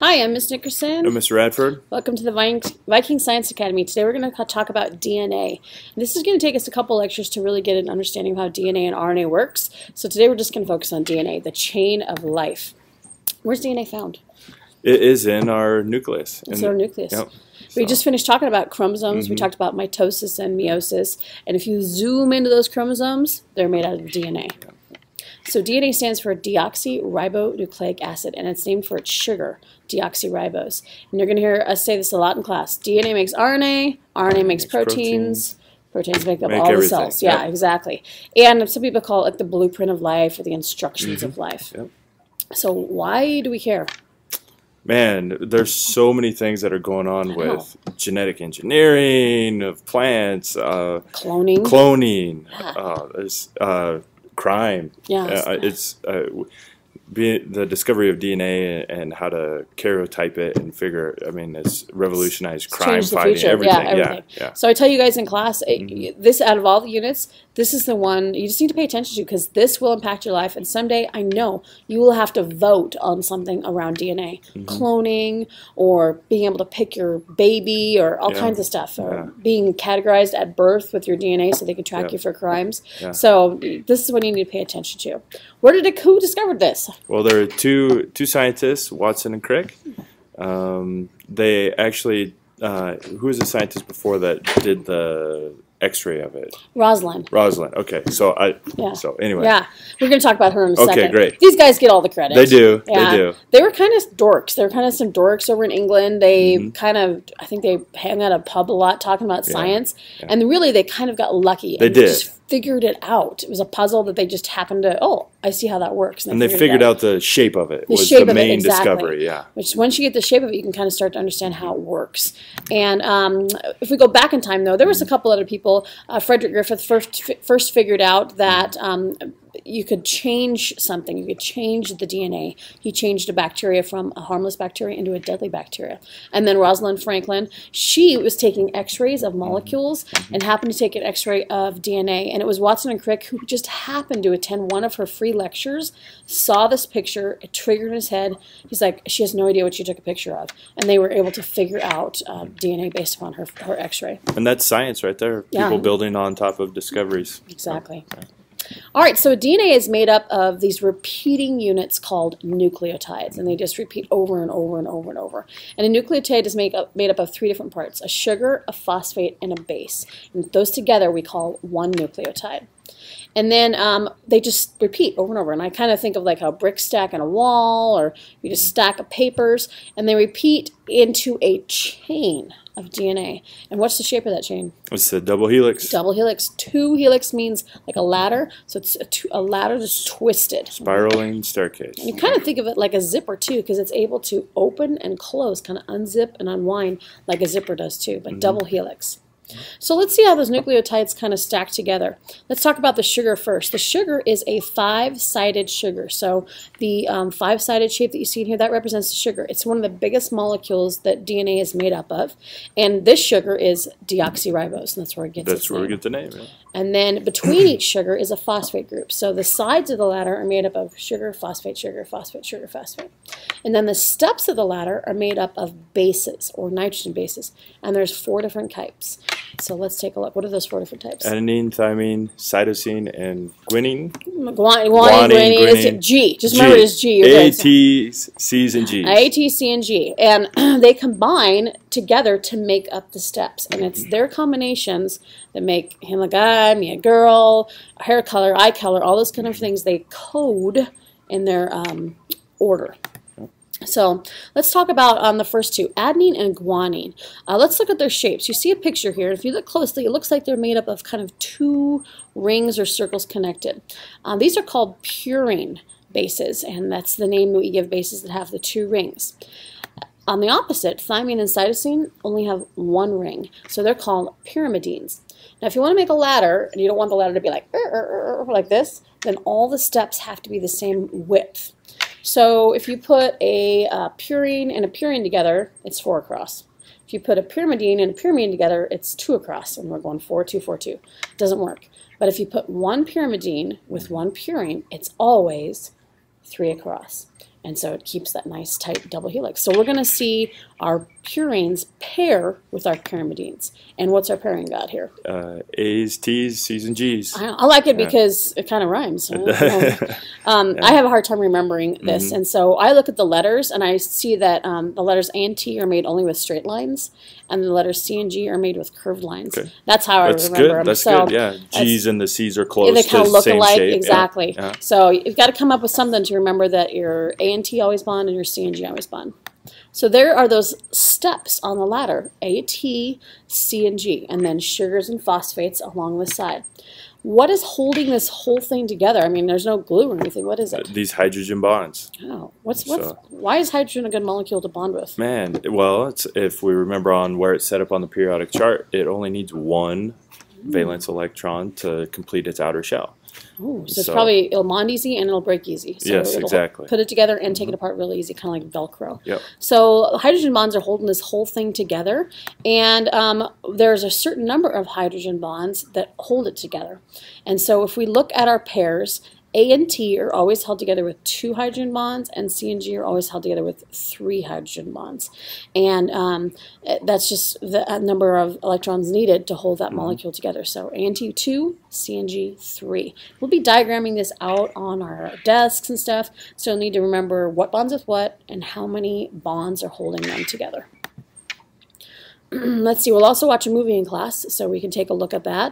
Hi, I'm Ms. Nickerson. I'm Mr. Radford. Welcome to the Viking Science Academy. Today we're going to talk about DNA. And this is going to take us a couple lectures to really get an understanding of how DNA and RNA works. So today we're just going to focus on DNA, the chain of life. Where's DNA found? It is in our nucleus. It's in our nucleus. Yep. We just finished talking about chromosomes. We talked about mitosis and meiosis. And if you zoom into those chromosomes, they're made out of DNA. So DNA stands for deoxyribonucleic acid, and it's named for its sugar, deoxyribose. And you're going to hear us say this a lot in class. DNA makes RNA, RNA makes proteins, proteins make up all everything. the cells. Yeah, exactly. And some people call it like the blueprint of life or the instructions of life. Yep. So why do we care? Man, there's so many things that are going on with genetic engineering of plants, Cloning. there's crime. Yeah. The discovery of DNA and how to karyotype it and it's revolutionized crime fighting, everything. Yeah. So I tell you guys in class, this out of all the units, this is the one you just need to pay attention to because this will impact your life. And someday I know you will have to vote on something around DNA, cloning, or being able to pick your baby, or all kinds of stuff, or being categorized at birth with your DNA so they can track you for crimes. So this is what you need to pay attention to. Who discovered this? Well, there are two scientists, Watson and Crick. They actually, who was the scientist before that did the X-ray of it? Rosalind. Okay, so anyway. Yeah, we're going to talk about her in a second. Okay, great. These guys get all the credit. They do. Yeah. They do. They were kind of dorks. They were kind of some dorks over in England. They I think they hang out at a pub a lot talking about science. And really, they kind of got lucky. They did. Just figured it out. It was a puzzle that they just happened to, I see how that works. And they figured out the shape of it. Was the main discovery, Which once you get the shape of it, you can kind of start to understand how it works. And if we go back in time, though, there was a couple other people. Frederick Griffith first figured out that you could change something. You could change the DNA. He changed a bacteria from a harmless bacteria into a deadly bacteria. And then Rosalind Franklin, she was taking X-rays of molecules and happened to take an X-ray of DNA. And it was Watson and Crick who just happened to attend one of her free lectures, saw this picture, it triggered in his head. He's like, she has no idea what she took a picture of. And they were able to figure out DNA based upon her X-ray. And that's science right there. People building on top of discoveries. Exactly. All right, so DNA is made up of these repeating units called nucleotides, and they just repeat over and over and over and over. And a nucleotide is made up of three different parts: a sugar, a phosphate, and a base. And those together we call one nucleotide. And then they just repeat over and over. And I kind of think of like how bricks stack on a wall, or you just stack of papers, and they repeat into a chain of DNA. And what's the shape of that chain? It's a double helix. Double helix. Two helix means like a ladder, so it's a ladder that's twisted. Spiraling staircase. And you kind of think of it like a zipper too, because it's able to open and close, kind of unzip and unwind like a zipper does too, but double helix. So let's see how those nucleotides kind of stack together. Let's talk about the sugar first. The sugar is a five-sided sugar. So the five-sided shape that you see in here, that represents the sugar. It's one of the biggest molecules that DNA is made up of. And this sugar is deoxyribose, and that's where it gets its name. That's where we get the name, yeah. And then between each sugar is a phosphate group. So the sides of the ladder are made up of sugar, phosphate, sugar, phosphate, sugar, phosphate. And then the steps of the ladder are made up of bases, or nitrogen bases. And there's 4 different types. So let's take a look. What are those 4 different types? Adenine, thymine, cytosine, and guanine. Guanine, G. Just remember it as G. A, T, C's, and G's. A, T, C, and G. And they combine together to make up the steps. And it's their combinations that make him a guy, me a girl, hair color, eye color, all those kind of things. They code in their order. So let's talk about the first two, adenine and guanine. Let's look at their shapes. You see a picture here. If you look closely, it looks like they're made up of kind of 2 rings or circles connected. These are called purine bases, and that's the name that we give bases that have the 2 rings. On the opposite, thymine and cytosine only have 1 ring, so they're called pyrimidines. Now, if you want to make a ladder, and you don't want the ladder to be like this, then all the steps have to be the same width. So if you put a purine and a purine together, it's 4 across. If you put a pyrimidine and a pyrimidine together, it's 2 across, and we're going 4, 2, 4, 2. It doesn't work. But if you put one pyrimidine with one purine, it's always 3 across. And so it keeps that nice tight double helix. So we're going to see our purines pair with our pyrimidines. And what's our pairing got here? A's, T's, C's, and G's. I like it because it kind of rhymes. Right? I have a hard time remembering this. And so I look at the letters and I see that the letters A and T are made only with straight lines. And the letters C and G are made with curved lines. Okay. That's how I remember them. That's good. Yeah, G's and the C's are close. They kind of look alike, shape. exactly. Yeah. So you've got to come up with something to remember that your A and T always bond and your C and G always bond. So there are those steps on the ladder: A, T, C, and G, and then sugars and phosphates along the side. What is holding this whole thing together? I mean, there's no glue or anything. What is it? These hydrogen bonds. Oh, why is hydrogen a good molecule to bond with? Man, well, if we remember on where it's set up on the periodic chart, it only needs one valence electron to complete its outer shell. Ooh, so it's probably, it'll bond easy and it'll break easy. So yes, exactly. Put it together and take it apart really easy, kind of like Velcro. Yep. So hydrogen bonds are holding this whole thing together, and there's a certain number of hydrogen bonds that hold it together. And so if we look at our pairs, A and T are always held together with 2 hydrogen bonds, and C and G are always held together with 3 hydrogen bonds. And that's just the number of electrons needed to hold that molecule together. So A and T 2, C and G 3. We'll be diagramming this out on our desks and stuff, so you'll need to remember what bonds with what and how many bonds are holding them together. Let's see, we'll also watch a movie in class, so we can take a look at that.